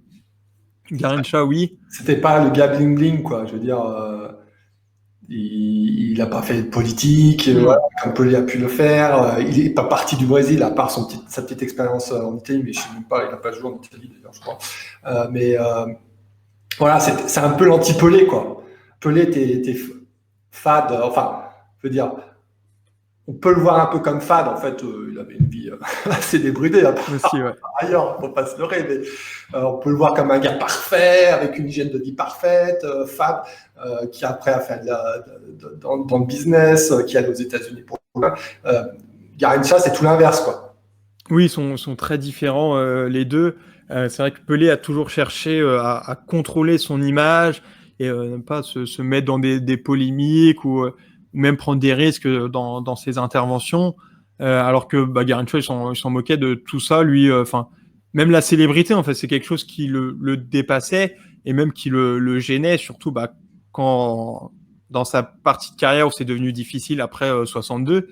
B: Garrincha, oui.
A: C'était pas le gars bling bling, quoi. Je veux dire, il a pas fait de politique, voilà, comme Pelé a pu le faire. Il est pas parti du Brésil, à part sa petite expérience en Italie, mais je sais même pas, il a pas joué en Italie d'ailleurs, je crois. Voilà, c'est un peu l'anti-Pelé, quoi. Pelé était fade, enfin, je veux dire, on peut le voir un peu comme fade, en fait, il avait une vie assez débridée,
B: Aussi, ouais.
A: ailleurs, faut pas se leurrer, mais on peut le voir comme un gars parfait, avec une hygiène de vie parfaite, fade, qui après a fait dans le business, qui allait aux États-Unis pour Garrincha, c'est tout l'inverse, quoi.
B: Oui, ils sont très différents, les deux. C'est vrai que Pelé a toujours cherché à contrôler son image et ne pas se mettre dans des polémiques ou même prendre des risques dans ses interventions. Alors que Garrincha, il s'en moquait de tout ça. Lui, enfin, même la célébrité, en fait, c'est quelque chose qui le dépassait et même qui le gênait, surtout quand dans sa partie de carrière où c'est devenu difficile après 62.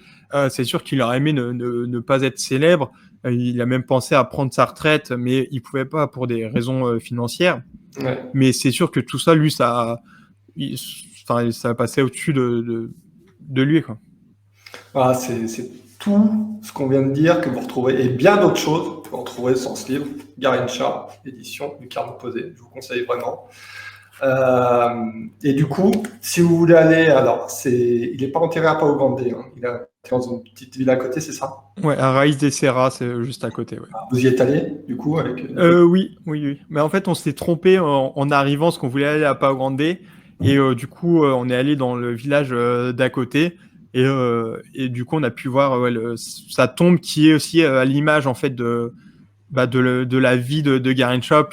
B: C'est sûr qu'il aurait aimé ne pas être célèbre. Il a même pensé à prendre sa retraite, mais il pouvait pas pour des raisons financières.
A: Ouais.
B: Mais c'est sûr que tout ça, lui, ça passait au-dessus de lui, quoi.
A: Voilà, c'est tout ce qu'on vient de dire que vous retrouvez, et bien d'autres choses que vous retrouvez dans ce livre, Garrincha, édition Lucarne Opposée. Je vous conseille vraiment. Et du coup, si vous voulez aller, alors il n'est pas enterré à Pau Grande, hein. Il est dans une petite ville à côté, c'est ça?
B: Ouais, à Raíz de Serra, c'est juste à côté. Ouais.
A: Vous y êtes allé, du coup, avec...
B: Oui. Mais en fait, on s'est trompé en arrivant, parce qu'on voulait aller à Pau Grande, et du coup, on est allé dans le village d'à côté, et du coup, on a pu voir sa tombe, qui est aussi à l'image en fait de la vie de Garrincha,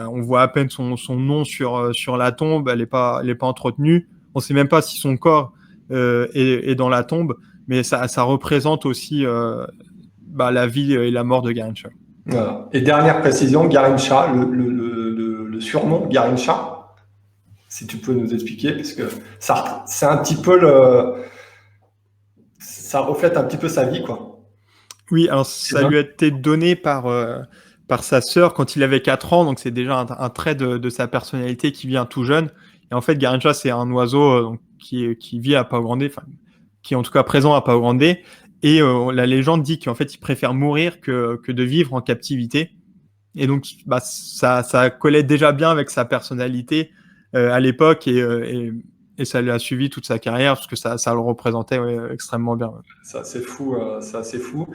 B: on voit à peine son nom sur la tombe. Elle est pas entretenue. On sait même pas si son corps est dans la tombe, mais ça représente aussi la vie et la mort de Garrincha.
A: Voilà. Et dernière précision, Garrincha, le surnom Garrincha, si tu peux nous expliquer, parce que ça, c'est un petit peu ça reflète un petit peu sa vie, quoi.
B: Oui, alors ça lui a été donné par sa sœur quand il avait 4 ans, donc c'est déjà un trait de sa personnalité qui vient tout jeune. Et en fait, Garrincha, c'est un oiseau donc, qui vit à Pau Grande, qui est en tout cas présent à Pau Grande. Et la légende dit qu'en fait, il préfère mourir que de vivre en captivité. Et donc, ça collait déjà bien avec sa personnalité à l'époque, et ça lui a suivi toute sa carrière, parce que ça le représentait extrêmement bien.
A: C'est assez fou, c'est assez fou.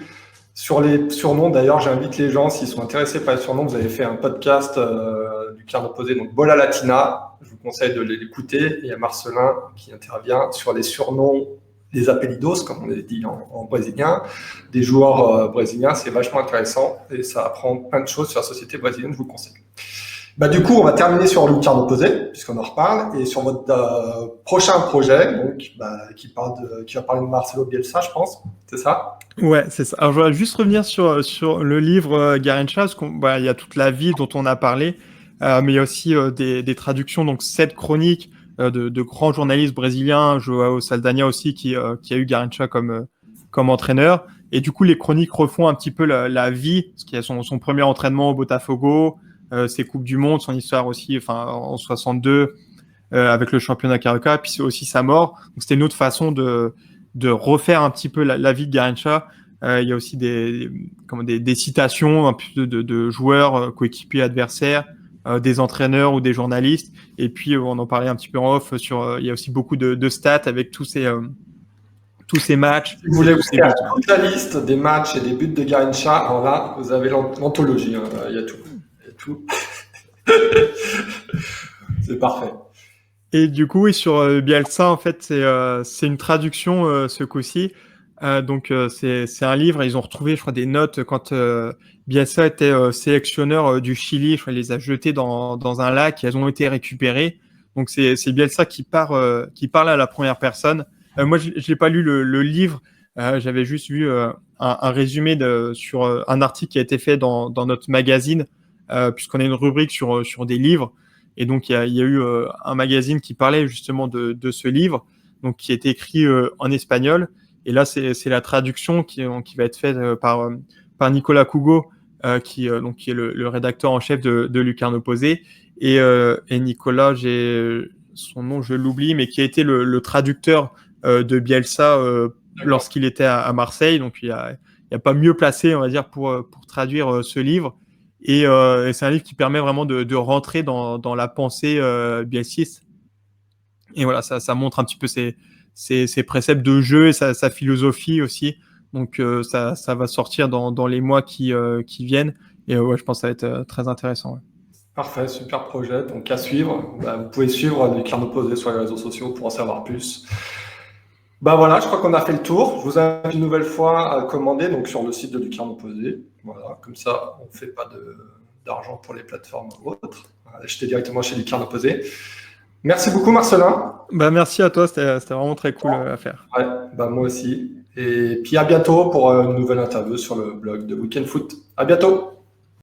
A: Sur les surnoms, d'ailleurs, j'invite les gens, s'ils sont intéressés par les surnoms, vous avez fait un podcast du Carne Opposée, donc Bola Latina. Je vous conseille de l'écouter. Il y a Marcelin qui intervient sur les surnoms, les apelidos, comme on les dit en brésilien, des joueurs brésiliens. C'est vachement intéressant et ça apprend plein de choses sur la société brésilienne, je vous le conseille. Du coup, on va terminer sur le Lucarne Opposée, puisqu'on en reparle, et sur votre prochain projet, donc, qui va parler de Marcelo Bielsa, je pense, c'est ça?
B: Ouais, c'est ça. Alors, je voudrais juste revenir sur le livre Garrincha, parce qu'il y a toute la vie dont on a parlé, mais il y a aussi des traductions, donc 7 chroniques de grands journalistes brésiliens, João Saldanha aussi, qui a eu Garrincha comme entraîneur. Et du coup, les chroniques refont un petit peu la vie, parce qu'il y a son premier entraînement au Botafogo, ses Coupes du Monde, son histoire aussi, en 62, avec le championnat Carioca, puis c'est aussi sa mort. Donc, c'était une autre façon de refaire un petit peu la vie de Garrincha. Il y a aussi des citations un peu de joueurs, coéquipiers, adversaires, des entraîneurs ou des journalistes. Et puis, on en parlait un petit peu en off, il y a aussi beaucoup de stats avec tous ces matchs.
A: Si vous voulez vous faire toute la liste des matchs et des buts de Garrincha, alors là, vous avez l'anthologie. Il y a tout. C'est parfait.
B: Et du coup, sur Bielsa, en fait, c'est une traduction ce coup-ci C'est un livre, ils ont retrouvé, je crois, des notes quand Bielsa était sélectionneur du Chili. Je crois, il les a jetées dans un lac et elles ont été récupérées. Donc c'est Bielsa qui parle à la première personne. Moi, je n'ai pas lu le livre. J'avais juste vu un résumé sur un article qui a été fait dans notre magazine, puisqu'on a une rubrique sur des livres. Et donc, il y a eu un magazine qui parlait justement de ce livre, donc qui a été écrit en espagnol. Et là, c'est la traduction qui va être faite par Nicolas Cougo, qui est le rédacteur en chef de Lucarne Opposée. Et Nicolas, son nom, je l'oublie, mais qui a été le traducteur de Bielsa lorsqu'il était à Marseille. Donc, il y a pas mieux placé, on va dire, pour traduire ce livre. Et c'est un livre qui permet vraiment de rentrer dans la pensée bielciste. Et voilà, ça montre un petit peu ses préceptes de jeu et sa philosophie aussi. Donc ça va sortir dans les mois qui viennent. Et ouais, je pense que ça va être très intéressant. Ouais.
A: Parfait, super projet. Donc à suivre. Vous pouvez suivre Lucarne Opposée sur les réseaux sociaux pour en savoir plus. Voilà, je crois qu'on a fait le tour. Je vous invite une nouvelle fois à commander donc sur le site de Lucarne Opposée. Voilà, comme ça, on ne fait pas d'argent pour les plateformes ou autres. Achetez directement chez Lucarne Opposée. Merci beaucoup, Marcelin.
B: Merci à toi, c'était vraiment très cool à faire.
A: Ouais, moi aussi. Et puis à bientôt pour une nouvelle interview sur le blog de Weekend Foot. À bientôt.